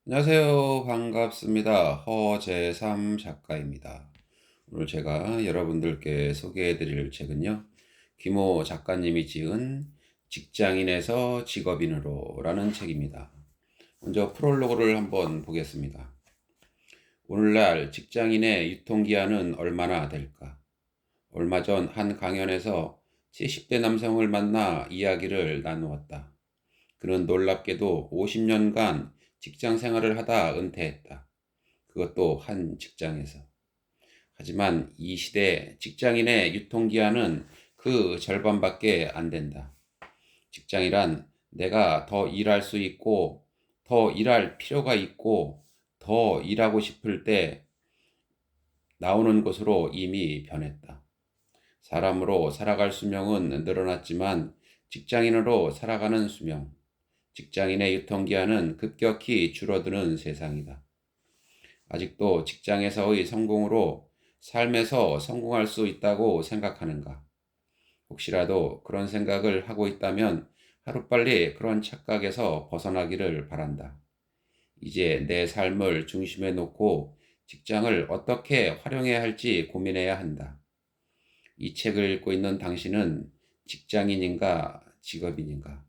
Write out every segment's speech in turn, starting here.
안녕하세요. 반갑습니다. 허재삼 작가입니다. 오늘 제가 여러분들께 소개해 드릴 책은요. 김호 작가님이 지은 직장인에서 직업인으로 라는 책입니다. 먼저 프롤로그를 한번 보겠습니다. 오늘날 직장인의 유통기한은 얼마나 될까? 얼마 전 한 강연에서 70대 남성을 만나 이야기를 나누었다. 그는 놀랍게도 50년간 직장 생활을 하다 은퇴했다. 그것도 한 직장에서. 하지만 이 시대 직장인의 유통기한은 그 절반밖에 안 된다. 직장이란 내가 더 일할 수 있고, 더 일할 필요가 있고, 더 일하고 싶을 때 나오는 곳으로 이미 변했다. 사람으로 살아갈 수명은 늘어났지만 직장인으로 살아가는 수명, 직장인의 유통기한은 급격히 줄어드는 세상이다. 아직도 직장에서의 성공으로 삶에서 성공할 수 있다고 생각하는가? 혹시라도 그런 생각을 하고 있다면 하루빨리 그런 착각에서 벗어나기를 바란다. 이제 내 삶을 중심에 놓고 직장을 어떻게 활용해야 할지 고민해야 한다. 이 책을 읽고 있는 당신은 직장인인가, 직업인인가?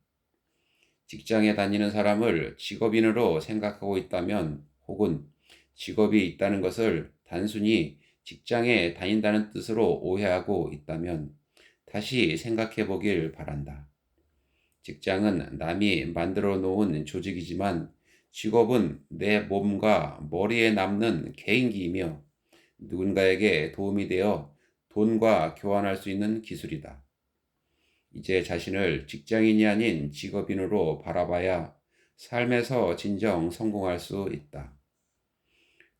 직장에 다니는 사람을 직업인으로 생각하고 있다면, 혹은 직업이 있다는 것을 단순히 직장에 다닌다는 뜻으로 오해하고 있다면 다시 생각해 보길 바란다. 직장은 남이 만들어 놓은 조직이지만 직업은 내 몸과 머리에 남는 개인기이며 누군가에게 도움이 되어 돈과 교환할 수 있는 기술이다. 이제 자신을 직장인이 아닌 직업인으로 바라봐야 삶에서 진정 성공할 수 있다.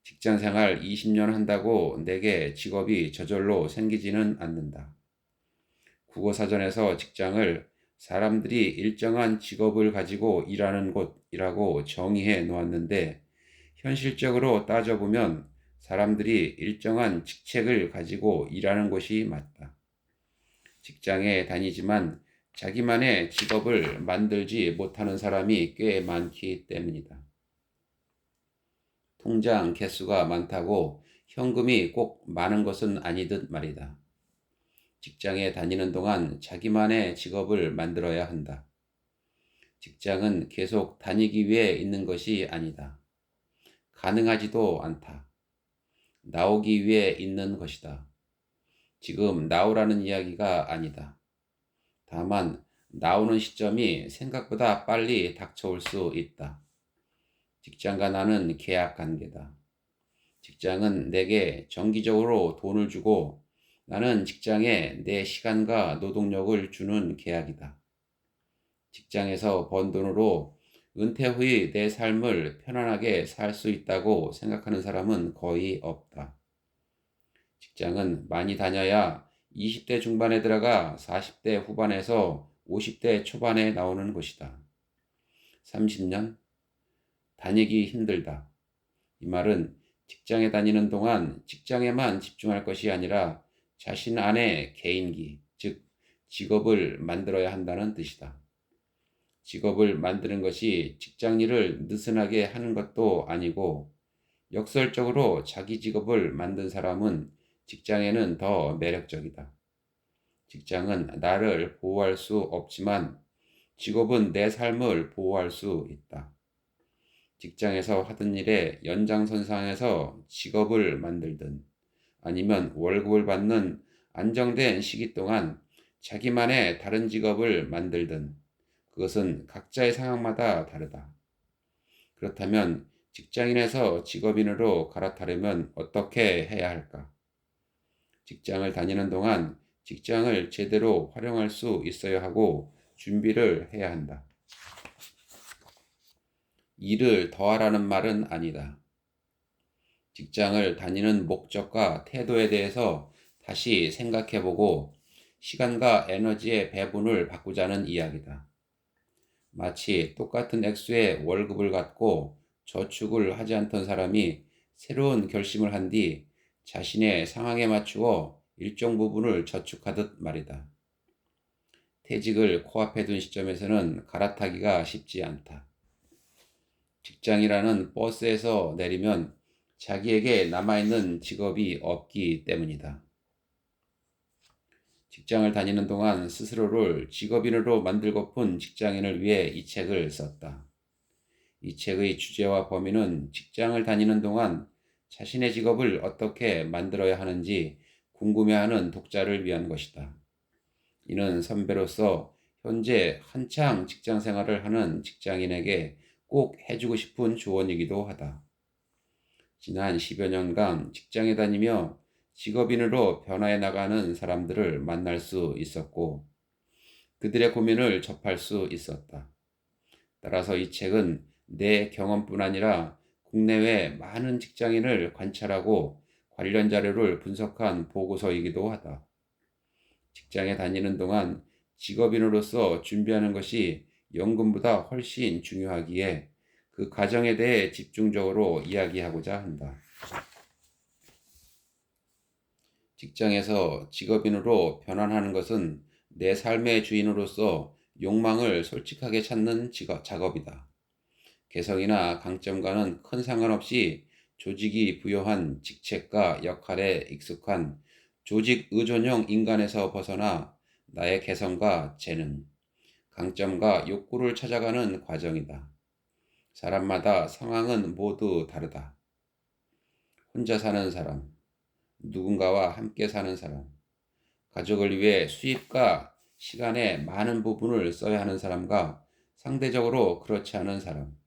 직장 생활 20년 한다고 내게 직업이 저절로 생기지는 않는다. 국어사전에서 직장을 사람들이 일정한 직업을 가지고 일하는 곳이라고 정의해 놓았는데, 현실적으로 따져보면 사람들이 일정한 직책을 가지고 일하는 곳이 맞다. 직장에 다니지만 자기만의 직업을 만들지 못하는 사람이 꽤 많기 때문이다. 통장 개수가 많다고 현금이 꼭 많은 것은 아니듯 말이다. 직장에 다니는 동안 자기만의 직업을 만들어야 한다. 직장은 계속 다니기 위해 있는 것이 아니다. 가능하지도 않다. 나오기 위해 있는 것이다. 지금 나오라는 이야기가 아니다. 다만 나오는 시점이 생각보다 빨리 닥쳐올 수 있다. 직장과 나는 계약 관계다. 직장은 내게 정기적으로 돈을 주고 나는 직장에 내 시간과 노동력을 주는 계약이다. 직장에서 번 돈으로 은퇴 후의 내 삶을 편안하게 살 수 있다고 생각하는 사람은 거의 없다. 직장은 많이 다녀야 20대 중반에 들어가 40대 후반에서 50대 초반에 나오는 곳이다. 30년? 다니기 힘들다. 이 말은 직장에 다니는 동안 직장에만 집중할 것이 아니라 자신 안에 개인기, 즉 직업을 만들어야 한다는 뜻이다. 직업을 만드는 것이 직장 일을 느슨하게 하는 것도 아니고, 역설적으로 자기 직업을 만든 사람은 직장에는 더 매력적이다. 직장은 나를 보호할 수 없지만 직업은 내 삶을 보호할 수 있다. 직장에서 하던 일의 연장선상에서 직업을 만들든 아니면 월급을 받는 안정된 시기 동안 자기만의 다른 직업을 만들든 그것은 각자의 상황마다 다르다. 그렇다면 직장인에서 직업인으로 갈아타려면 어떻게 해야 할까? 직장을 다니는 동안 직장을 제대로 활용할 수 있어야 하고 준비를 해야 한다. 일을 더하라는 말은 아니다. 직장을 다니는 목적과 태도에 대해서 다시 생각해보고 시간과 에너지의 배분을 바꾸자는 이야기다. 마치 똑같은 액수의 월급을 갖고 저축을 하지 않던 사람이 새로운 결심을 한 뒤 자신의 상황에 맞추어 일정 부분을 저축하듯 말이다. 퇴직을 코앞에 둔 시점에서는 갈아타기가 쉽지 않다. 직장이라는 버스에서 내리면 자기에게 남아있는 직업이 없기 때문이다. 직장을 다니는 동안 스스로를 직업인으로 만들고픈 직장인을 위해 이 책을 썼다. 이 책의 주제와 범위는 직장을 다니는 동안 자신의 직업을 어떻게 만들어야 하는지 궁금해하는 독자를 위한 것이다. 이는 선배로서 현재 한창 직장 생활을 하는 직장인에게 꼭 해주고 싶은 조언이기도 하다. 지난 10여 년간 직장에 다니며 직업인으로 변화해 나가는 사람들을 만날 수 있었고, 그들의 고민을 접할 수 있었다. 따라서 이 책은 내 경험뿐 아니라 국내외 많은 직장인을 관찰하고 관련 자료를 분석한 보고서이기도 하다. 직장에 다니는 동안 직업인으로서 준비하는 것이 연금보다 훨씬 중요하기에 그 과정에 대해 집중적으로 이야기하고자 한다. 직장에서 직업인으로 변환하는 것은 내 삶의 주인으로서 욕망을 솔직하게 찾는 작업이다. 개성이나 강점과는 큰 상관없이 조직이 부여한 직책과 역할에 익숙한 조직 의존형 인간에서 벗어나 나의 개성과 재능, 강점과 욕구를 찾아가는 과정이다. 사람마다 상황은 모두 다르다. 혼자 사는 사람, 누군가와 함께 사는 사람, 가족을 위해 수입과 시간의 많은 부분을 써야 하는 사람과 상대적으로 그렇지 않은 사람,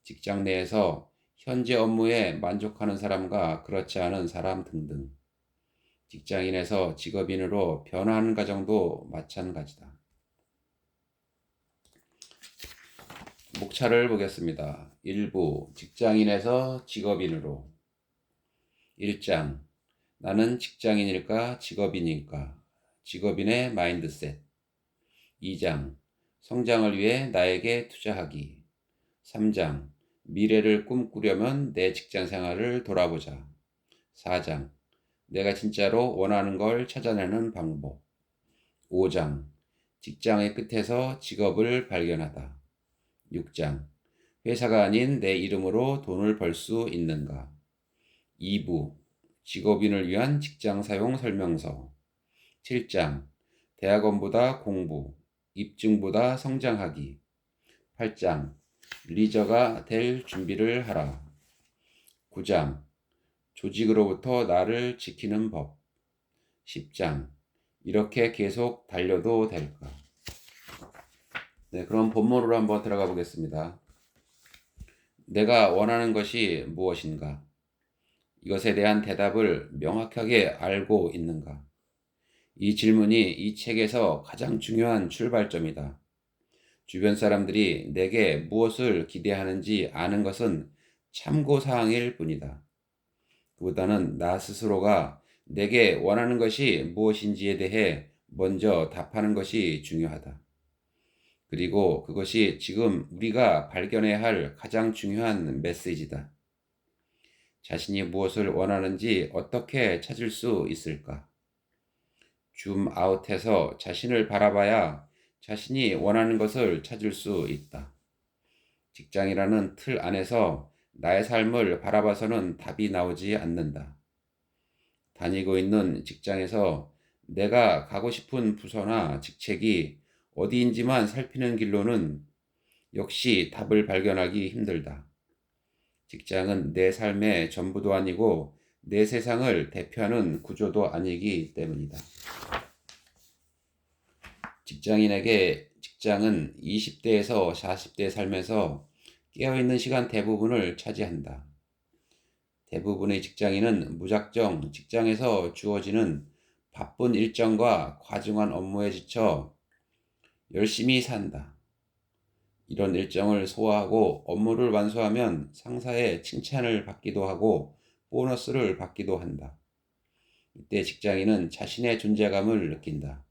직장 내에서 현재 업무에 만족하는 사람과 그렇지 않은 사람 등등. 직장인에서 직업인으로 변화하는 과정도 마찬가지다. 목차를 보겠습니다. 1부 직장인에서 직업인으로 1장 나는 직장인일까 직업인일까 직업인의 마인드셋 2장 성장을 위해 나에게 투자하기 3장 미래를 꿈꾸려면 내 직장 생활을 돌아보자 4장 내가 진짜로 원하는 걸 찾아내는 방법 5장 직장의 끝에서 직업을 발견하다 6장 회사가 아닌 내 이름으로 돈을 벌 수 있는가 2부 직업인을 위한 직장 사용 설명서 7장 대학원보다 공부, 입증보다 성장하기 8장 리더가 될 준비를 하라 9장 조직으로부터 나를 지키는 법 10장 이렇게 계속 달려도 될까? 네, 그럼 본문으로 한번 들어가 보겠습니다. 내가 원하는 것이 무엇인가? 이것에 대한 대답을 명확하게 알고 있는가? 이 질문이 이 책에서 가장 중요한 출발점이다. 주변 사람들이 내게 무엇을 기대하는지 아는 것은 참고사항일 뿐이다. 그보다는 나 스스로가 내게 원하는 것이 무엇인지에 대해 먼저 답하는 것이 중요하다. 그리고 그것이 지금 우리가 발견해야 할 가장 중요한 메시지다. 자신이 무엇을 원하는지 어떻게 찾을 수 있을까? 줌아웃해서 자신을 바라봐야 자신이 원하는 것을 찾을 수 있다. 직장이라는 틀 안에서 나의 삶을 바라봐서는 답이 나오지 않는다. 다니고 있는 직장에서 내가 가고 싶은 부서나 직책이 어디인지만 살피는 길로는 역시 답을 발견하기 힘들다. 직장은 내 삶의 전부도 아니고 내 세상을 대표하는 구조도 아니기 때문이다. 직장인에게 직장은 20대에서 40대 삶에서 깨어있는 시간 대부분을 차지한다. 대부분의 직장인은 무작정 직장에서 주어지는 바쁜 일정과 과중한 업무에 지쳐 열심히 산다. 이런 일정을 소화하고 업무를 완수하면 상사의 칭찬을 받기도 하고 보너스를 받기도 한다. 이때 직장인은 자신의 존재감을 느낀다.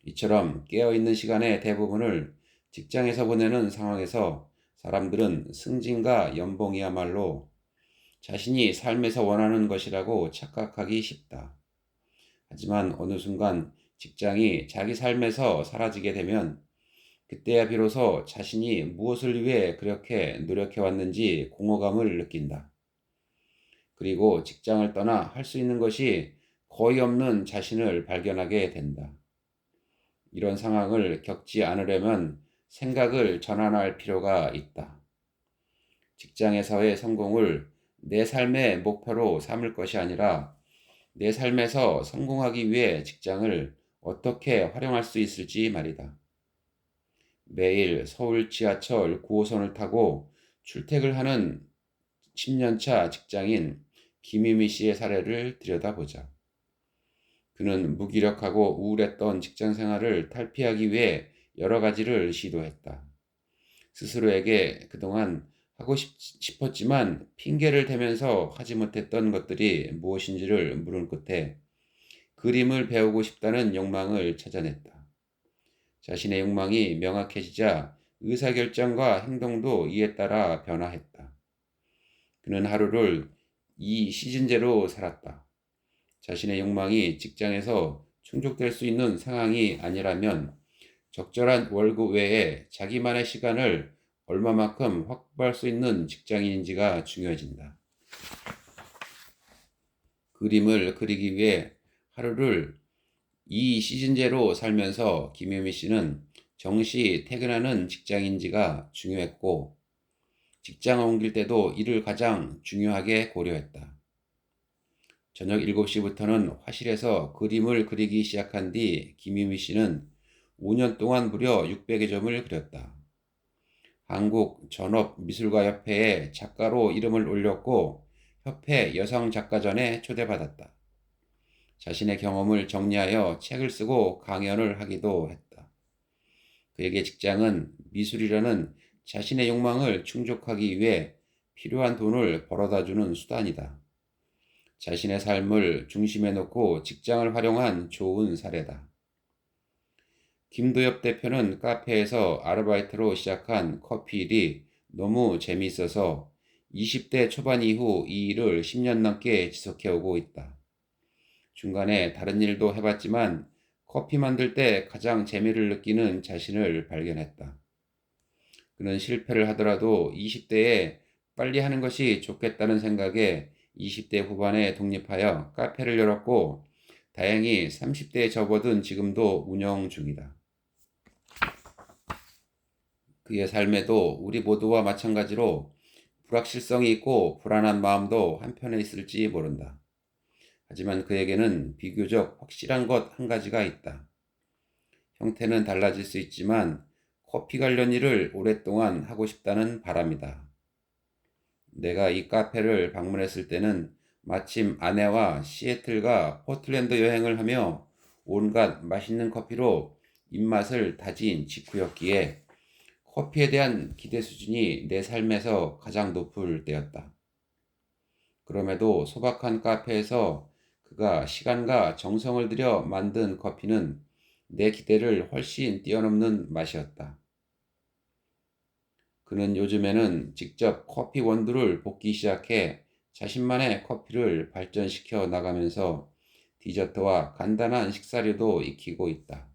이처럼 깨어있는 시간의 대부분을 직장에서 보내는 상황에서 사람들은 승진과 연봉이야말로 자신이 삶에서 원하는 것이라고 착각하기 쉽다. 하지만 어느 순간 직장이 자기 삶에서 사라지게 되면 그때야 비로소 자신이 무엇을 위해 그렇게 노력해 왔는지 공허감을 느낀다. 그리고 직장을 떠나 할 수 있는 것이 거의 없는 자신을 발견하게 된다. 이런 상황을 겪지 않으려면 생각을 전환할 필요가 있다. 직장에서의 성공을 내 삶의 목표로 삼을 것이 아니라 내 삶에서 성공하기 위해 직장을 어떻게 활용할 수 있을지 말이다. 매일 서울 지하철 9호선을 타고 출퇴근하는 10년차 직장인 김유미 씨의 사례를 들여다보자. 그는 무기력하고 우울했던 직장 생활을 탈피하기 위해 여러 가지를 시도했다. 스스로에게 그동안 하고 싶었지만 핑계를 대면서 하지 못했던 것들이 무엇인지를 물은 끝에 그림을 배우고 싶다는 욕망을 찾아냈다. 자신의 욕망이 명확해지자 의사결정과 행동도 이에 따라 변화했다. 그는 하루를 이 시즌제로 살았다. 자신의 욕망이 직장에서 충족될 수 있는 상황이 아니라면 적절한 월급 외에 자기만의 시간을 얼마만큼 확보할 수 있는 직장인인지가 중요해진다. 그림을 그리기 위해 하루를 이 시즌제로 살면서 김유미 씨는 정시 퇴근하는 직장인지가 중요했고 직장을 옮길 때도 이를 가장 중요하게 고려했다. 저녁 7시부터는 화실에서 그림을 그리기 시작한 뒤 김유미 씨는 5년 동안 무려 600여 점을 그렸다. 한국전업미술가협회에 작가로 이름을 올렸고 협회 여성작가전에 초대받았다. 자신의 경험을 정리하여 책을 쓰고 강연을 하기도 했다. 그에게 직장은 미술이라는 자신의 욕망을 충족하기 위해 필요한 돈을 벌어다주는 수단이다. 자신의 삶을 중심에 놓고 직장을 활용한 좋은 사례다. 김도엽 대표는 카페에서 아르바이트로 시작한 커피 일이 너무 재미있어서 20대 초반 이후 이 일을 10년 넘게 지속해오고 있다. 중간에 다른 일도 해봤지만 커피 만들 때 가장 재미를 느끼는 자신을 발견했다. 그는 실패를 하더라도 20대에 빨리 하는 것이 좋겠다는 생각에 20대 후반에 독립하여 카페를 열었고 다행히 30대에 접어든 지금도 운영 중이다. 그의 삶에도 우리 모두와 마찬가지로 불확실성이 있고 불안한 마음도 한편에 있을지 모른다. 하지만 그에게는 비교적 확실한 것 한 가지가 있다. 형태는 달라질 수 있지만 커피 관련 일을 오랫동안 하고 싶다는 바람이다. 내가 이 카페를 방문했을 때는 마침 아내와 시애틀과 포틀랜드 여행을 하며 온갖 맛있는 커피로 입맛을 다진 직후였기에 커피에 대한 기대 수준이 내 삶에서 가장 높을 때였다. 그럼에도 소박한 카페에서 그가 시간과 정성을 들여 만든 커피는 내 기대를 훨씬 뛰어넘는 맛이었다. 그는 요즘에는 직접 커피 원두를 볶기 시작해 자신만의 커피를 발전시켜 나가면서 디저트와 간단한 식사류도 익히고 있다.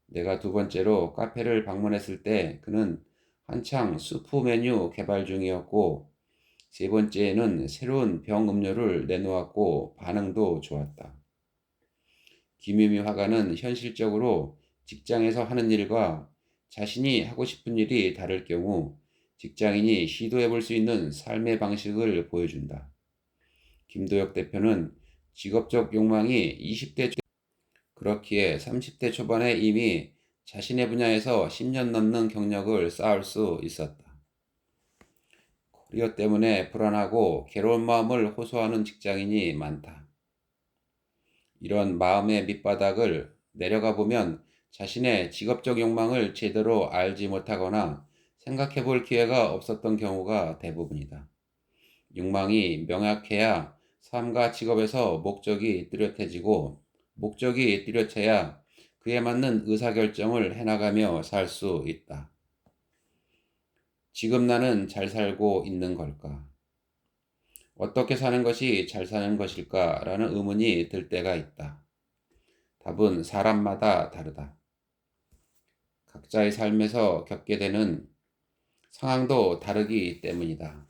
내가 두 번째로 카페를 방문했을 때 그는 한창 수프 메뉴 개발 중이었고 세 번째에는 새로운 병 음료를 내놓았고 반응도 좋았다. 김유미 화가는 현실적으로 직장에서 하는 일과 자신이 하고 싶은 일이 다를 경우 직장인이 시도해 볼 수 있는 삶의 방식을 보여준다. 김도혁 대표는 직업적 욕망이 20대 그렇기에 30대 초반에 이미 자신의 분야에서 10년 넘는 경력을 쌓을 수 있었다. 커리어 때문에 불안하고 괴로운 마음을 호소하는 직장인이 많다. 이런 마음의 밑바닥을 내려가 보면 자신의 직업적 욕망을 제대로 알지 못하거나 생각해 볼 기회가 없었던 경우가 대부분이다. 욕망이 명확해야 삶과 직업에서 목적이 뚜렷해지고 목적이 뚜렷해야 그에 맞는 의사결정을 해나가며 살 수 있다. 지금 나는 잘 살고 있는 걸까? 어떻게 사는 것이 잘 사는 것일까? 라는 의문이 들 때가 있다. 답은 사람마다 다르다. 각자의 삶에서 겪게 되는 상황도 다르기 때문이다.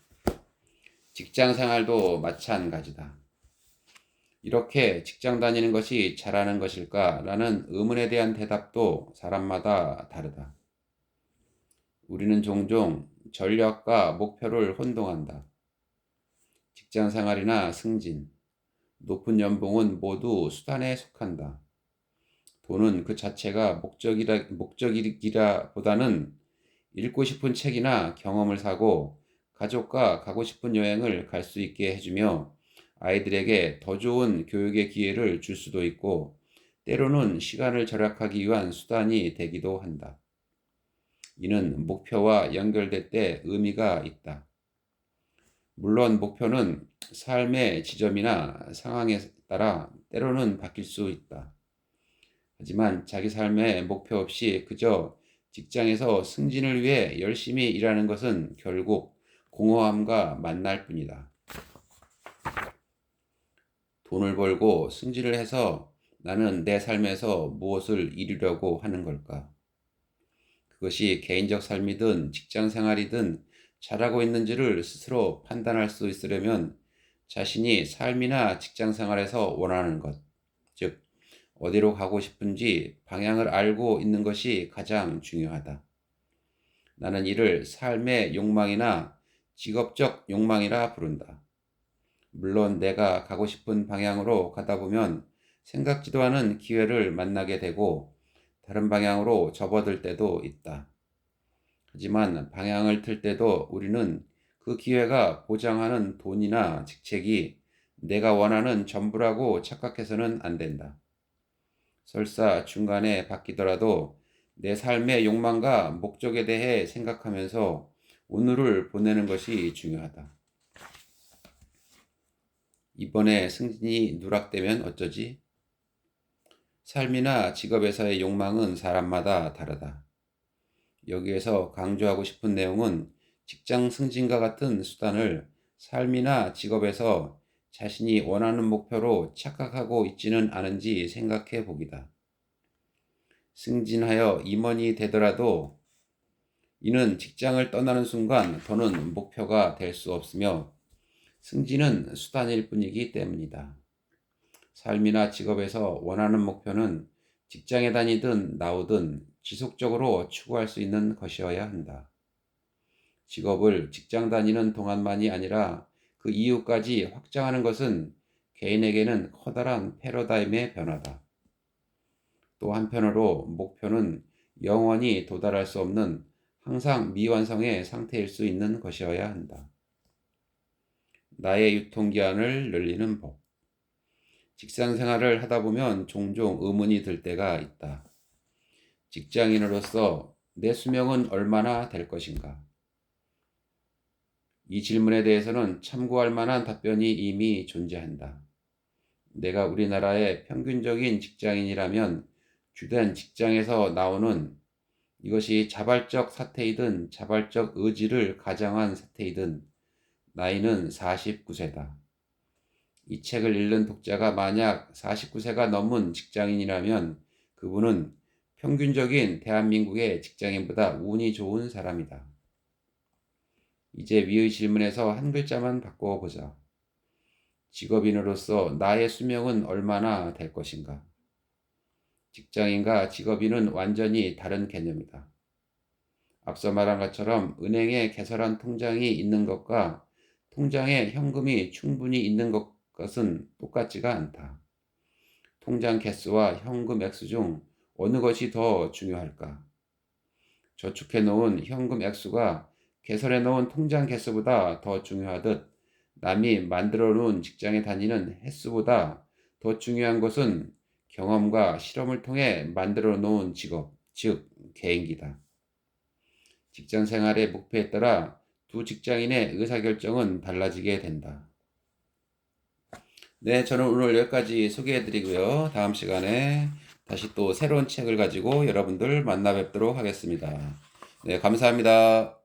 직장 생활도 마찬가지다. 이렇게 직장 다니는 것이 잘하는 것일까? 라는 의문에 대한 대답도 사람마다 다르다. 우리는 종종 전략과 목표를 혼동한다. 직장 생활이나 승진, 높은 연봉은 모두 수단에 속한다. 돈은 그 자체가 목적이라 보다는 읽고 싶은 책이나 경험을 사고 가족과 가고 싶은 여행을 갈 수 있게 해주며 아이들에게 더 좋은 교육의 기회를 줄 수도 있고 때로는 시간을 절약하기 위한 수단이 되기도 한다. 이는 목표와 연결될 때 의미가 있다. 물론 목표는 삶의 지점이나 상황에 따라 때로는 바뀔 수 있다. 하지만 자기 삶의 목표 없이 그저 직장에서 승진을 위해 열심히 일하는 것은 결국 공허함과 만날 뿐이다. 돈을 벌고 승진을 해서 나는 내 삶에서 무엇을 이루려고 하는 걸까? 그것이 개인적 삶이든 직장 생활이든 잘하고 있는지를 스스로 판단할 수 있으려면 자신이 삶이나 직장 생활에서 원하는 것, 즉 어디로 가고 싶은지 방향을 알고 있는 것이 가장 중요하다. 나는 이를 삶의 욕망이나 직업적 욕망이라 부른다. 물론 내가 가고 싶은 방향으로 가다 보면 생각지도 않은 기회를 만나게 되고 다른 방향으로 접어들 때도 있다. 하지만 방향을 틀 때도 우리는 그 기회가 보장하는 돈이나 직책이 내가 원하는 전부라고 착각해서는 안 된다. 설사 중간에 바뀌더라도 내 삶의 욕망과 목적에 대해 생각하면서 오늘을 보내는 것이 중요하다. 이번에 승진이 누락되면 어쩌지? 삶이나 직업에서의 욕망은 사람마다 다르다. 여기에서 강조하고 싶은 내용은 직장 승진과 같은 수단을 삶이나 직업에서 자신이 원하는 목표로 착각하고 있지는 않은지 생각해 보기다. 승진하여 임원이 되더라도 이는 직장을 떠나는 순간 더는 목표가 될 수 없으며 승진은 수단일 뿐이기 때문이다. 삶이나 직업에서 원하는 목표는 직장에 다니든 나오든 지속적으로 추구할 수 있는 것이어야 한다. 직업을 직장 다니는 동안만이 아니라 그 이후까지 확장하는 것은 개인에게는 커다란 패러다임의 변화다. 또 한편으로 목표는 영원히 도달할 수 없는 항상 미완성의 상태일 수 있는 것이어야 한다. 나의 유통기한을 늘리는 법. 직장 생활을 하다 보면 종종 의문이 들 때가 있다. 직장인으로서 내 수명은 얼마나 될 것인가? 이 질문에 대해서는 참고할 만한 답변이 이미 존재한다. 내가 우리나라의 평균적인 직장인이라면 주된 직장에서 나오는 이것이 자발적 사퇴이든 자발적 의지를 가장한 사퇴이든 나이는 49세다. 이 책을 읽는 독자가 만약 49세가 넘은 직장인이라면 그분은 평균적인 대한민국의 직장인보다 운이 좋은 사람이다. 이제 위의 질문에서 한 글자만 바꿔보자. 직업인으로서 나의 수명은 얼마나 될 것인가? 직장인과 직업인은 완전히 다른 개념이다. 앞서 말한 것처럼 은행에 개설한 통장이 있는 것과 통장에 현금이 충분히 있는 것은 똑같지가 않다. 통장 개수와 현금 액수 중 어느 것이 더 중요할까? 저축해 놓은 현금 액수가 개설해 놓은 통장 개수보다 더 중요하듯 남이 만들어 놓은 직장에 다니는 횟수보다 더 중요한 것은 경험과 실험을 통해 만들어 놓은 직업, 즉 개인기다. 직장 생활의 목표에 따라 두 직장인의 의사결정은 달라지게 된다. 네, 저는 오늘 여기까지 소개해 드리고요. 다음 시간에 다시 또 새로운 책을 가지고 여러분들 만나 뵙도록 하겠습니다. 네, 감사합니다.